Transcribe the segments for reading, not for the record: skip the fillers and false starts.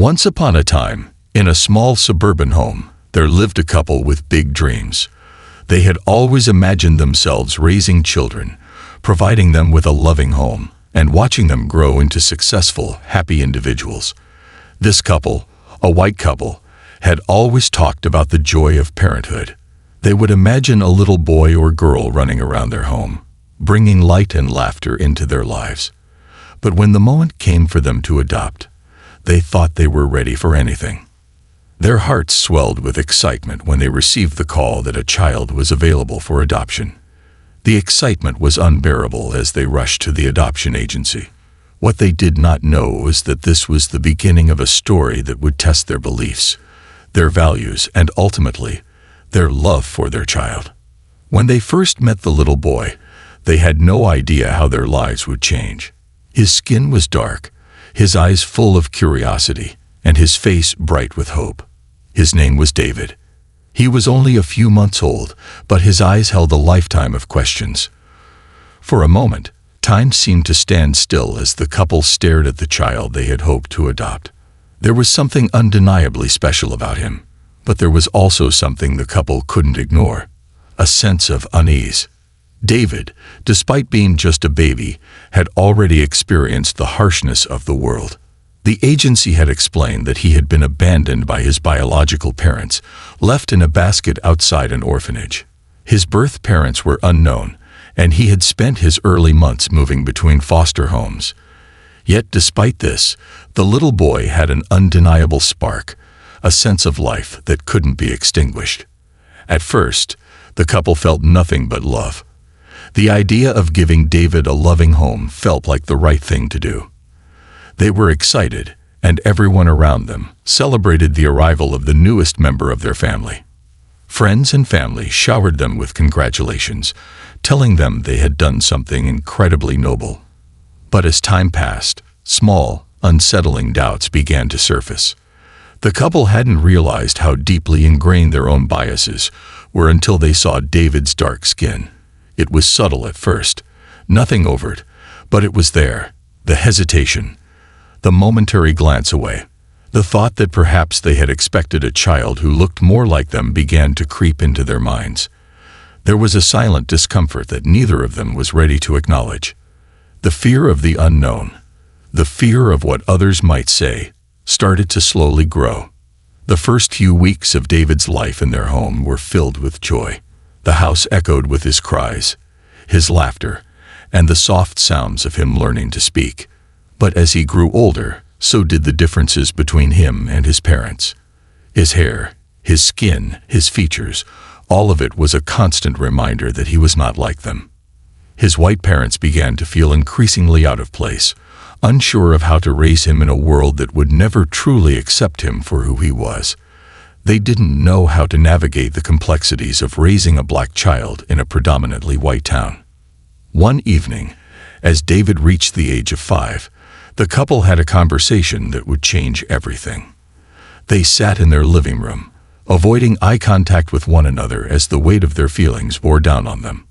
Once upon a time, in a small suburban home, there lived a couple with big dreams. They had always imagined themselves raising children, providing them with a loving home, and watching them grow into successful, happy individuals. This couple, a white couple, had always talked about the joy of parenthood. They would imagine a little boy or girl running around their home, bringing light and laughter into their lives. But when the moment came for them to adopt, they thought they were ready for anything. Their hearts swelled with excitement when they received the call that a child was available for adoption. The excitement was unbearable as they rushed to the adoption agency. What they did not know was that this was the beginning of a story that would test their beliefs, their values, and ultimately, their love for their child. When they first met the little boy, they had no idea how their lives would change. His skin was dark, his eyes full of curiosity, and his face bright with hope. His name was David. He was only a few months old, but his eyes held a lifetime of questions. For a moment, time seemed to stand still as the couple stared at the child they had hoped to adopt. There was something undeniably special about him, but there was also something the couple couldn't ignore, a sense of unease. David, despite being just a baby, had already experienced the harshness of the world. The agency had explained that he had been abandoned by his biological parents, left in a basket outside an orphanage. His birth parents were unknown, and he had spent his early months moving between foster homes. Yet despite this, the little boy had an undeniable spark, a sense of life that couldn't be extinguished. At first, the couple felt nothing but love. The idea of giving David a loving home felt like the right thing to do. They were excited, and everyone around them celebrated the arrival of the newest member of their family. Friends and family showered them with congratulations, telling them they had done something incredibly noble. But as time passed, small, unsettling doubts began to surface. The couple hadn't realized how deeply ingrained their own biases were until they saw David's dark skin. It was subtle at first, nothing overt, but it was there, the hesitation, the momentary glance away. The thought that perhaps they had expected a child who looked more like them began to creep into their minds. There was a silent discomfort that neither of them was ready to acknowledge. The fear of the unknown, the fear of what others might say, started to slowly grow. The first few weeks of David's life in their home were filled with joy. The house echoed with his cries, his laughter, and the soft sounds of him learning to speak. But as he grew older, so did the differences between him and his parents. His hair, his skin, his features, all of it was a constant reminder that he was not like them. His white parents began to feel increasingly out of place, unsure of how to raise him in a world that would never truly accept him for who he was. They didn't know how to navigate the complexities of raising a black child in a predominantly white town. One evening, as David reached the age of 5, the couple had a conversation that would change everything. They sat in their living room, avoiding eye contact with one another as the weight of their feelings bore down on them.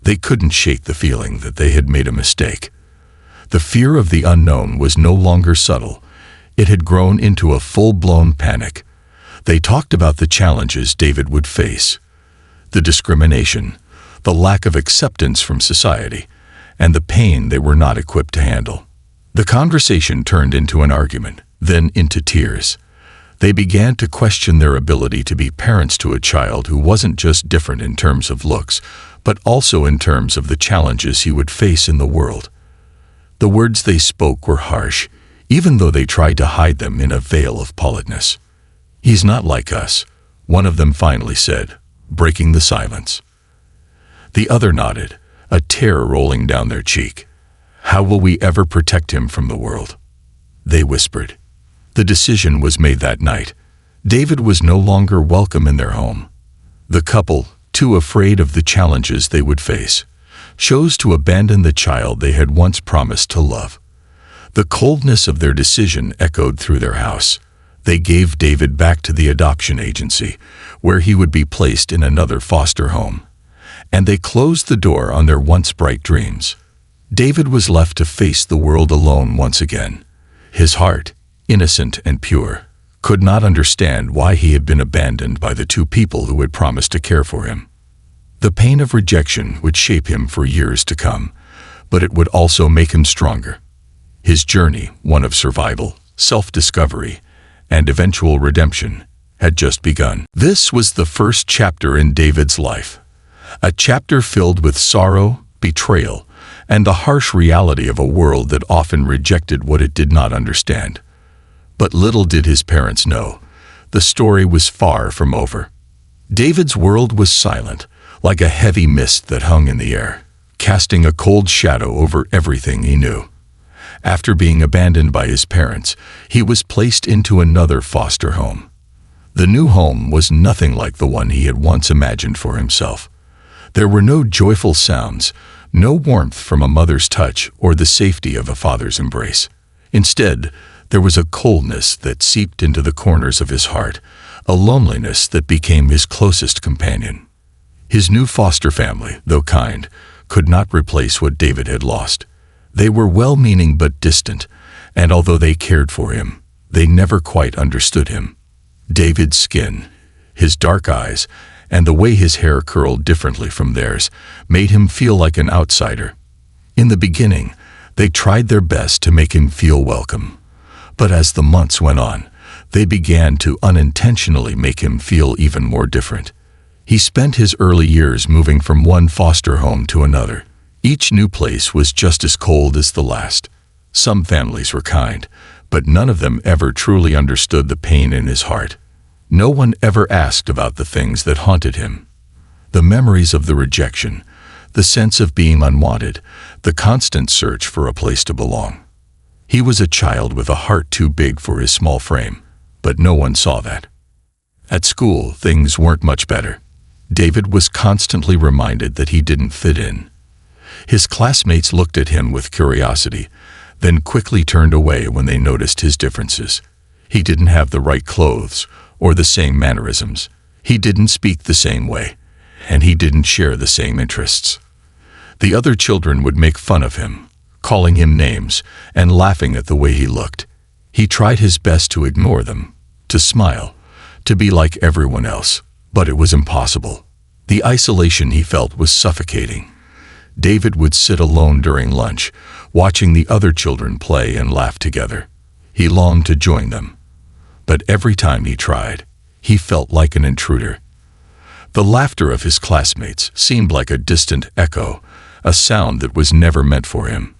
They couldn't shake the feeling that they had made a mistake. The fear of the unknown was no longer subtle. It had grown into a full-blown panic. They talked about the challenges David would face, the discrimination, the lack of acceptance from society, and the pain they were not equipped to handle. The conversation turned into an argument, then into tears. They began to question their ability to be parents to a child who wasn't just different in terms of looks, but also in terms of the challenges he would face in the world. The words they spoke were harsh, even though they tried to hide them in a veil of politeness. "He's not like us," one of them finally said, breaking the silence. The other nodded, a tear rolling down their cheek. "How will we ever protect him from the world?" they whispered. The decision was made that night. David was no longer welcome in their home. The couple, too afraid of the challenges they would face, chose to abandon the child they had once promised to love. The coldness of their decision echoed through their house. They gave David back to the adoption agency, where he would be placed in another foster home. And they closed the door on their once bright dreams. David was left to face the world alone once again. His heart, innocent and pure, could not understand why he had been abandoned by the two people who had promised to care for him. The pain of rejection would shape him for years to come, but it would also make him stronger. His journey, one of survival, self-discovery, and eventual redemption, had just begun. This was the first chapter in David's life, a chapter filled with sorrow, betrayal, and the harsh reality of a world that often rejected what it did not understand. But little did his parents know, the story was far from over. David's world was silent, like a heavy mist that hung in the air, casting a cold shadow over everything he knew. After being abandoned by his parents, he was placed into another foster home. The new home was nothing like the one he had once imagined for himself. There were no joyful sounds, no warmth from a mother's touch or the safety of a father's embrace. Instead, there was a coldness that seeped into the corners of his heart, a loneliness that became his closest companion. His new foster family, though kind, could not replace what David had lost. They were well-meaning but distant, and although they cared for him, they never quite understood him. David's skin, his dark eyes, and the way his hair curled differently from theirs made him feel like an outsider. In the beginning, they tried their best to make him feel welcome. But as the months went on, they began to unintentionally make him feel even more different. He spent his early years moving from one foster home to another. Each new place was just as cold as the last. Some families were kind, but none of them ever truly understood the pain in his heart. No one ever asked about the things that haunted him. The memories of the rejection, the sense of being unwanted, the constant search for a place to belong. He was a child with a heart too big for his small frame, but no one saw that. At school, things weren't much better. David was constantly reminded that he didn't fit in. His classmates looked at him with curiosity, then quickly turned away when they noticed his differences. He didn't have the right clothes or the same mannerisms. He didn't speak the same way, and he didn't share the same interests. The other children would make fun of him, calling him names and laughing at the way he looked. He tried his best to ignore them, to smile, to be like everyone else, but it was impossible. The isolation he felt was suffocating. David would sit alone during lunch, watching the other children play and laugh together. He longed to join them, but every time he tried, he felt like an intruder. The laughter of his classmates seemed like a distant echo, a sound that was never meant for him.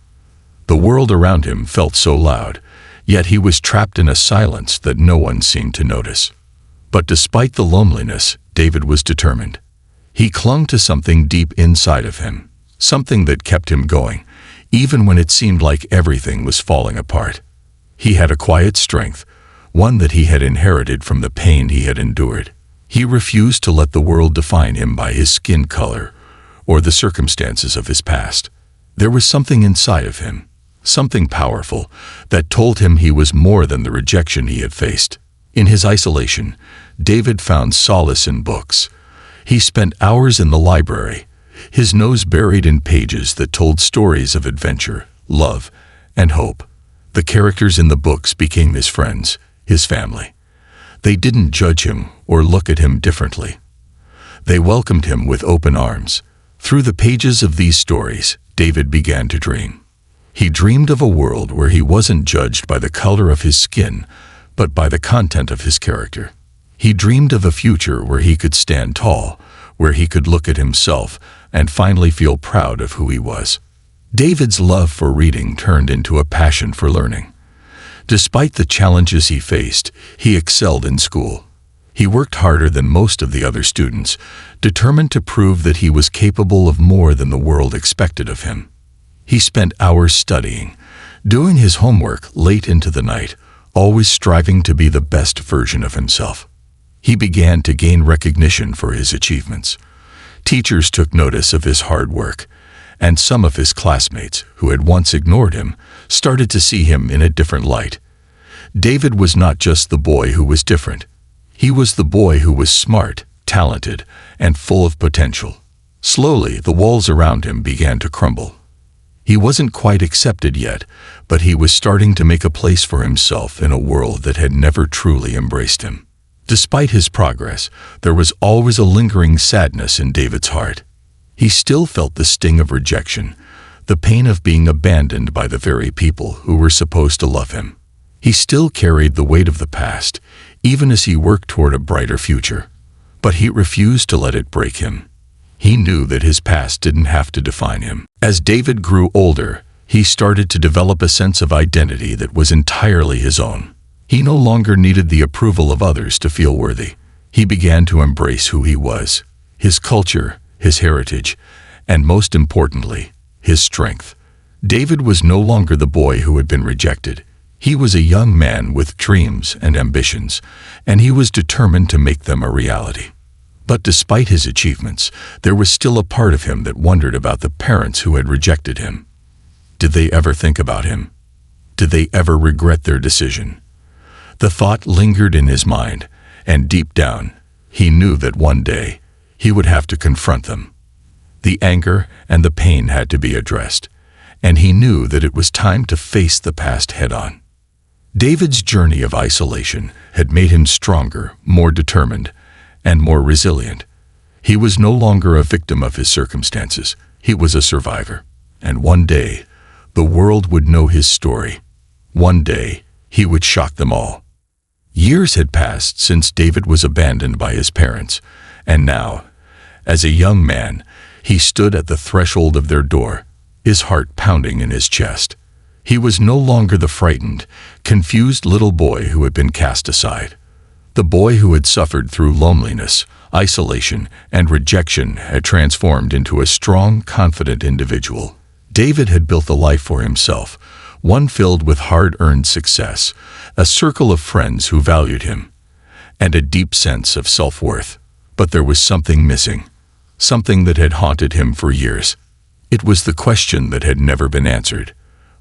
The world around him felt so loud, yet he was trapped in a silence that no one seemed to notice. But despite the loneliness, David was determined. He clung to something deep inside of him, something that kept him going, even when it seemed like everything was falling apart. He had a quiet strength, one that he had inherited from the pain he had endured. He refused to let the world define him by his skin color or the circumstances of his past. There was something inside of him, something powerful, that told him he was more than the rejection he had faced. In his isolation, David found solace in books. He spent hours in the library, his nose buried in pages that told stories of adventure, love, and hope. The characters in the books became his friends, his family. They didn't judge him or look at him differently. They welcomed him with open arms. Through the pages of these stories, David began to dream. He dreamed of a world where he wasn't judged by the color of his skin, but by the content of his character. He dreamed of a future where he could stand tall, where he could look at himself and finally feel proud of who he was. David's love for reading turned into a passion for learning. Despite the challenges he faced, he excelled in school. He worked harder than most of the other students, determined to prove that he was capable of more than the world expected of him. He spent hours studying, doing his homework late into the night, always striving to be the best version of himself. He began to gain recognition for his achievements. Teachers took notice of his hard work, and some of his classmates, who had once ignored him, started to see him in a different light. David was not just the boy who was different. He was the boy who was smart, talented, and full of potential. Slowly, the walls around him began to crumble. He wasn't quite accepted yet, but he was starting to make a place for himself in a world that had never truly embraced him. Despite his progress, there was always a lingering sadness in David's heart. He still felt the sting of rejection, the pain of being abandoned by the very people who were supposed to love him. He still carried the weight of the past, even as he worked toward a brighter future. But he refused to let it break him. He knew that his past didn't have to define him. As David grew older, he started to develop a sense of identity that was entirely his own. He no longer needed the approval of others to feel worthy. He began to embrace who he was, his culture, his heritage, and most importantly, his strength. David was no longer the boy who had been rejected. He was a young man with dreams and ambitions, and he was determined to make them a reality. But despite his achievements, there was still a part of him that wondered about the parents who had rejected him. Did they ever think about him? Did they ever regret their decision? The thought lingered in his mind, and deep down, he knew that one day he would have to confront them. The anger and the pain had to be addressed, and he knew that it was time to face the past head-on. David's journey of isolation had made him stronger, more determined, and more resilient. He was no longer a victim of his circumstances. He was a survivor. And one day, the world would know his story. One day, he would shock them all. Years had passed since David was abandoned by his parents, and now, as a young man, he stood at the threshold of their door, his heart pounding in his chest. He was no longer the frightened, confused little boy who had been cast aside. The boy who had suffered through loneliness, isolation, and rejection had transformed into a strong, confident individual. David had built a life for himself, one filled with hard-earned success, a circle of friends who valued him, and a deep sense of self-worth. But there was something missing, something that had haunted him for years. It was the question that had never been answered.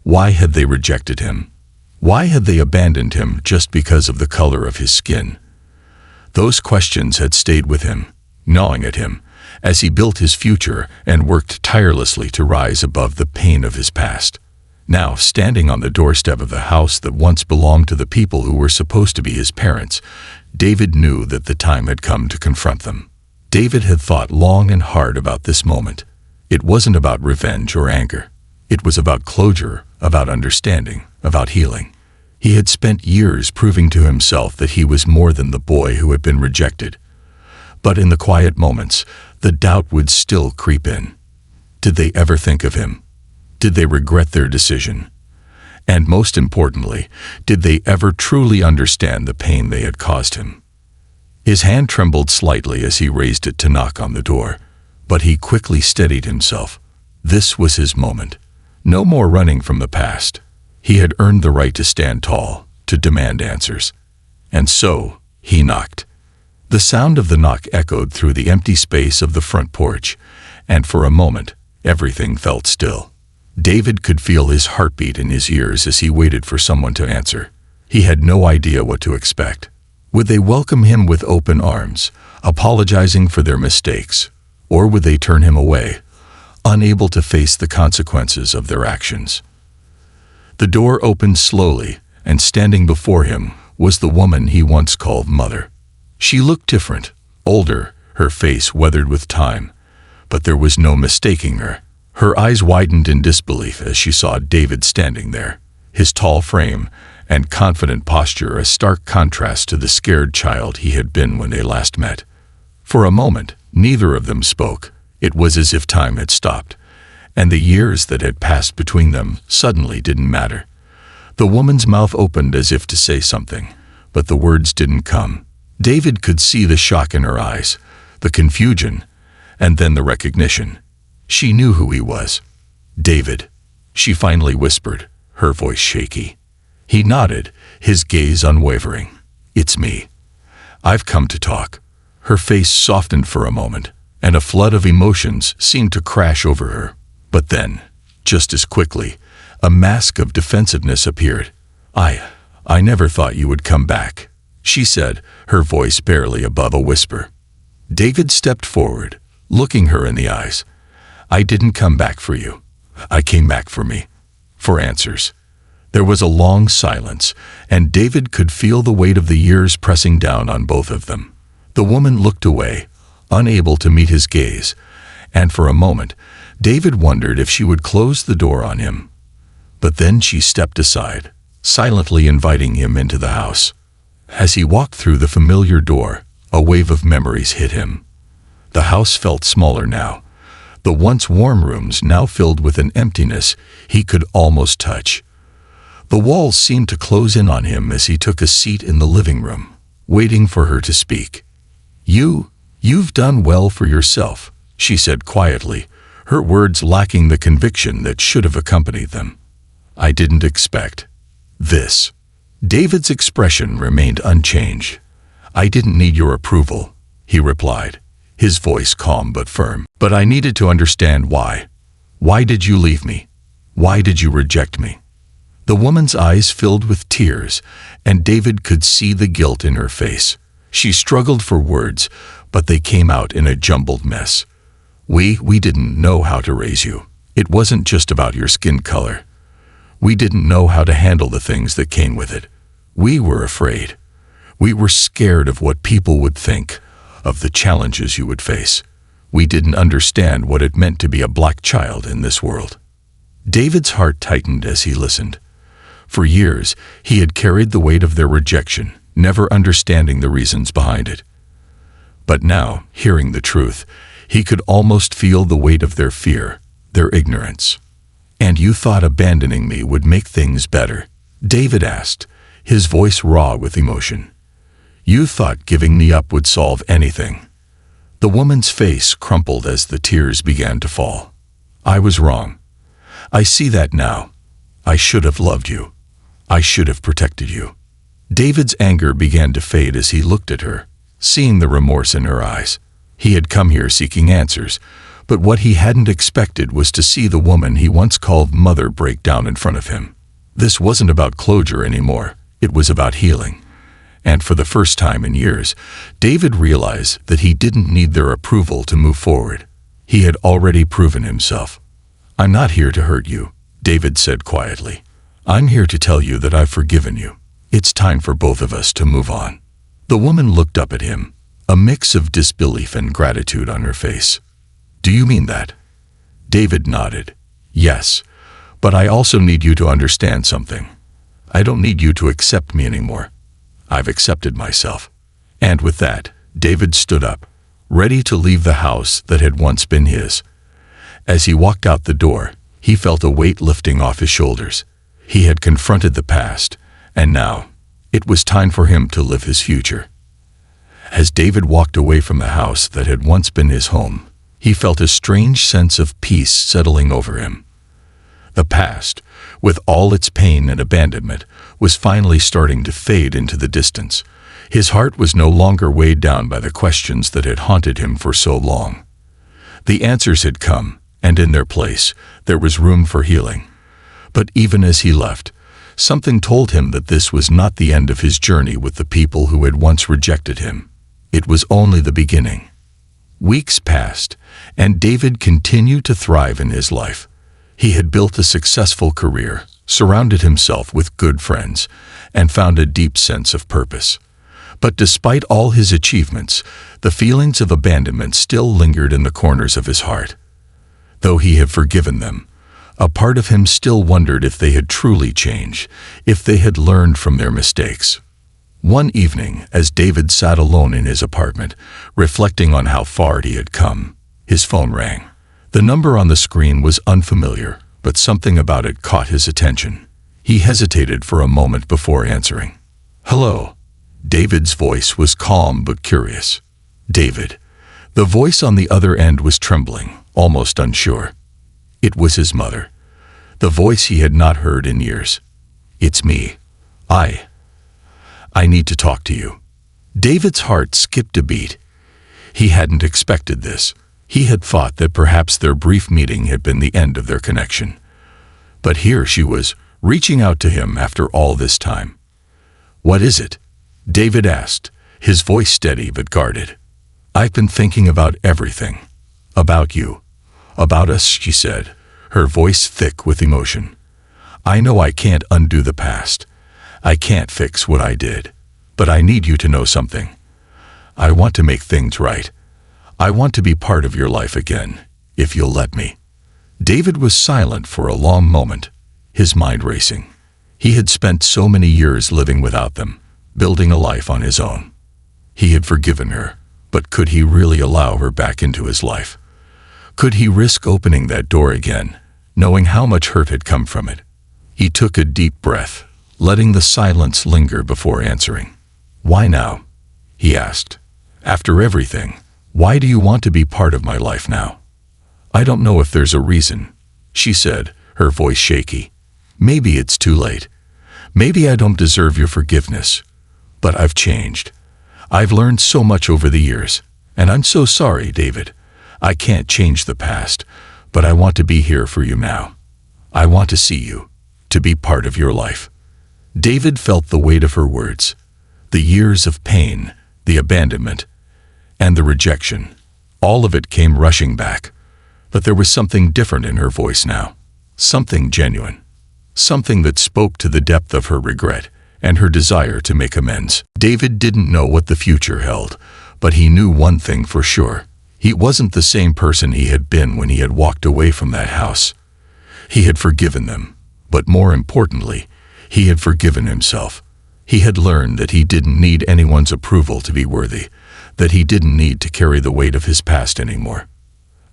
Why had they rejected him? Why had they abandoned him just because of the color of his skin? Those questions had stayed with him, gnawing at him, as he built his future and worked tirelessly to rise above the pain of his past. Now, standing on the doorstep of the house that once belonged to the people who were supposed to be his parents, David knew that the time had come to confront them. David had thought long and hard about this moment. It wasn't about revenge or anger. It was about closure, about understanding, about healing. He had spent years proving to himself that he was more than the boy who had been rejected. But in the quiet moments, the doubt would still creep in. Did they ever think of him? Did they regret their decision? And most importantly, did they ever truly understand the pain they had caused him? His hand trembled slightly as he raised it to knock on the door, but he quickly steadied himself. This was his moment. No more running from the past. He had earned the right to stand tall, to demand answers. And so, he knocked. The sound of the knock echoed through the empty space of the front porch, and for a moment, everything felt still. David could feel his heartbeat in his ears as he waited for someone to answer. He had no idea what to expect. Would they welcome him with open arms, apologizing for their mistakes, or would they turn him away, unable to face the consequences of their actions? The door opened slowly, and standing before him was the woman he once called mother. She looked different, older, her face weathered with time, but there was no mistaking her. Her eyes widened in disbelief as she saw David standing there, his tall frame and confident posture a stark contrast to the scared child he had been when they last met. For a moment, neither of them spoke. It was as if time had stopped, and the years that had passed between them suddenly didn't matter. The woman's mouth opened as if to say something, but the words didn't come. David could see the shock in her eyes, the confusion, and then the recognition. She knew who he was. "David," she finally whispered, her voice shaky. He nodded, his gaze unwavering. "It's me. I've come to talk." Her face softened for a moment, and a flood of emotions seemed to crash over her. But then, just as quickly, a mask of defensiveness appeared. I never thought you would come back," she said, her voice barely above a whisper. David stepped forward, looking her in the eyes. "I didn't come back for you. I came back for answers. There was a long silence, and David could feel the weight of the years pressing down on both of them. The woman looked away, unable to meet his gaze, and for a moment, David wondered if she would close the door on him. But then she stepped aside, silently inviting him into the house. As he walked through the familiar door, a wave of memories hit him. The house felt smaller now, the once warm rooms now filled with an emptiness he could almost touch. The walls seemed to close in on him as he took a seat in the living room, waiting for her to speak. You've done well for yourself," she said quietly, her words lacking the conviction that should have accompanied them. "I didn't expect this." David's expression remained unchanged. "I didn't need your approval," he replied, his voice calm but firm. "But I needed to understand why. Why did you leave me? Why did you reject me?" The woman's eyes filled with tears, and David could see the guilt in her face. She struggled for words, but they came out in a jumbled mess. We didn't know how to raise you. It wasn't just about your skin color. We didn't know how to handle the things that came with it. We were afraid. We were scared of what people would think, of the challenges you would face. We didn't understand what it meant to be a black child in this world." David's heart tightened as he listened. For years, he had carried the weight of their rejection, never understanding the reasons behind it. But now, hearing the truth, he could almost feel the weight of their fear, their ignorance. "And you thought abandoning me would make things better?" David asked, his voice raw with emotion. "You thought giving me up would solve anything?" The woman's face crumpled as the tears began to fall. "I was wrong. I see that now. I should have loved you. I should have protected you." David's anger began to fade as he looked at her, seeing the remorse in her eyes. He had come here seeking answers, but what he hadn't expected was to see the woman he once called mother break down in front of him. This wasn't about closure anymore. It was about healing. And for the first time in years, David realized that he didn't need their approval to move forward. He had already proven himself. "I'm not here to hurt you," David said quietly. "I'm here to tell you that I've forgiven you. It's time for both of us to move on." The woman looked up at him, a mix of disbelief and gratitude on her face. "Do you mean that?" David nodded. "Yes, but I also need you to understand something. I don't need you to accept me anymore. I've accepted myself." And with that, David stood up, ready to leave the house that had once been his. As he walked out the door, he felt a weight lifting off his shoulders. He had confronted the past, and now, it was time for him to live his future. As David walked away from the house that had once been his home, he felt a strange sense of peace settling over him. The past, with all its pain and abandonment, was finally starting to fade into the distance. His heart was no longer weighed down by the questions that had haunted him for so long. The answers had come, and in their place, there was room for healing. But even as he left, something told him that this was not the end of his journey with the people who had once rejected him. It was only the beginning. Weeks passed, and David continued to thrive in his life. He had built a successful career, surrounded himself with good friends, and found a deep sense of purpose. But despite all his achievements, the feelings of abandonment still lingered in the corners of his heart. Though he had forgiven them, a part of him still wondered if they had truly changed, if they had learned from their mistakes. One evening, as David sat alone in his apartment, reflecting on how far he had come, his phone rang. The number on the screen was unfamiliar, but something about it caught his attention. He hesitated for a moment before answering. "Hello." David's voice was calm but curious. "David." The voice on the other end was trembling, almost unsure. It was his mother, the voice he had not heard in years. "It's me. I need to talk to you." David's heart skipped a beat. He hadn't expected this. He had thought that perhaps their brief meeting had been the end of their connection. But here she was, reaching out to him after all this time. "What is it?" David asked, his voice steady but guarded. "I've been thinking about everything. About you. About us," she said, her voice thick with emotion. "I know I can't undo the past. I can't fix what I did. But I need you to know something. I want to make things right. I want to be part of your life again, if you'll let me." David was silent for a long moment, his mind racing. He had spent so many years living without them, building a life on his own. He had forgiven her, but could he really allow her back into his life? Could he risk opening that door again, knowing how much hurt had come from it? He took a deep breath, letting the silence linger before answering. "Why now?" he asked. "After everything, why do you want to be part of my life now?" "I don't know if there's a reason," she said, her voice shaky. "Maybe it's too late. Maybe I don't deserve your forgiveness. But I've changed. I've learned so much over the years, and I'm so sorry, David. I can't change the past, but I want to be here for you now. I want to see you, to be part of your life." David felt the weight of her words, the years of pain, the abandonment, and the rejection. All of it came rushing back, but there was something different in her voice now, something genuine, something that spoke to the depth of her regret and her desire to make amends. David didn't know what the future held, but he knew one thing for sure. He wasn't the same person he had been when he had walked away from that house. He had forgiven them, but more importantly, he had forgiven himself. He had learned that he didn't need anyone's approval to be worthy, that he didn't need to carry the weight of his past anymore.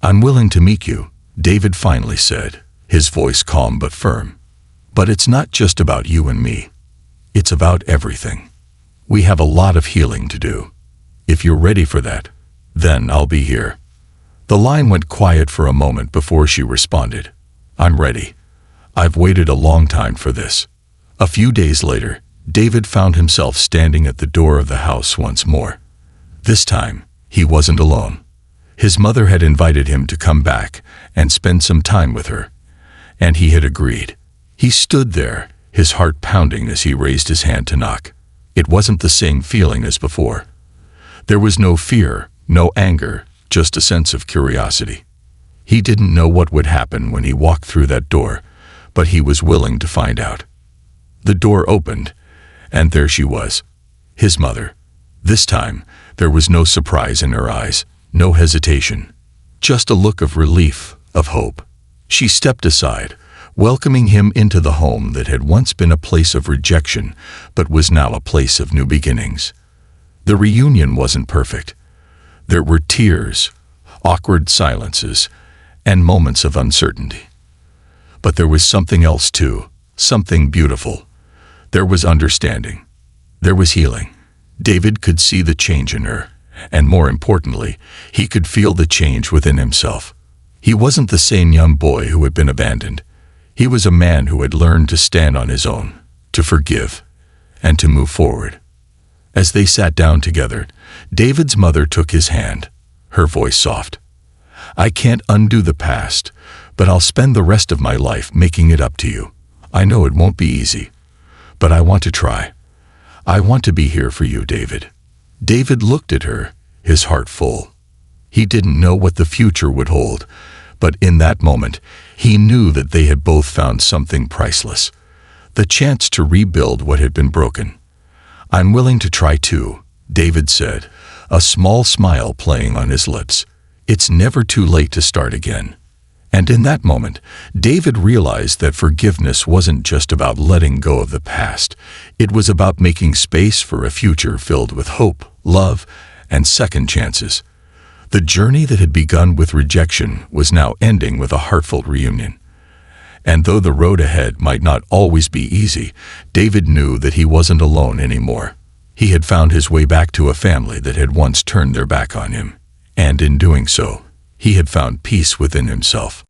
"I'm willing to meet you," David finally said, his voice calm but firm. "But it's not just about you and me. It's about everything. We have a lot of healing to do. If you're ready for that, then I'll be here." The line went quiet for a moment before she responded. "I'm ready. I've waited a long time for this." A few days later, David found himself standing at the door of the house once more. This time, he wasn't alone. His mother had invited him to come back and spend some time with her, and he had agreed. He stood there, his heart pounding as he raised his hand to knock. It wasn't the same feeling as before. There was no fear, no anger, just a sense of curiosity. He didn't know what would happen when he walked through that door, but he was willing to find out. The door opened, and there she was, his mother. This time, there was no surprise in her eyes, no hesitation, just a look of relief, of hope. She stepped aside, welcoming him into the home that had once been a place of rejection, but was now a place of new beginnings. The reunion wasn't perfect. There were tears, awkward silences, and moments of uncertainty. But there was something else too, something beautiful. There was understanding. There was healing. David could see the change in her, and more importantly, he could feel the change within himself. He wasn't the same young boy who had been abandoned. He was a man who had learned to stand on his own, to forgive, and to move forward. As they sat down together, David's mother took his hand, her voice soft. "I can't undo the past, but I'll spend the rest of my life making it up to you. I know it won't be easy, but I want to try. I want to be here for you, David." David looked at her, his heart full. He didn't know what the future would hold, but in that moment, he knew that they had both found something priceless, the chance to rebuild what had been broken. "I'm willing to try too," David said, a small smile playing on his lips. It's never too late to start again. And in that moment, David realized that forgiveness wasn't just about letting go of the past. It was about making space for a future filled with hope, love, and second chances. The journey that had begun with rejection was now ending with a heartfelt reunion. And though the road ahead might not always be easy, David knew that he wasn't alone anymore. He had found his way back to a family that had once turned their back on him. And in doing so, he had found peace within himself.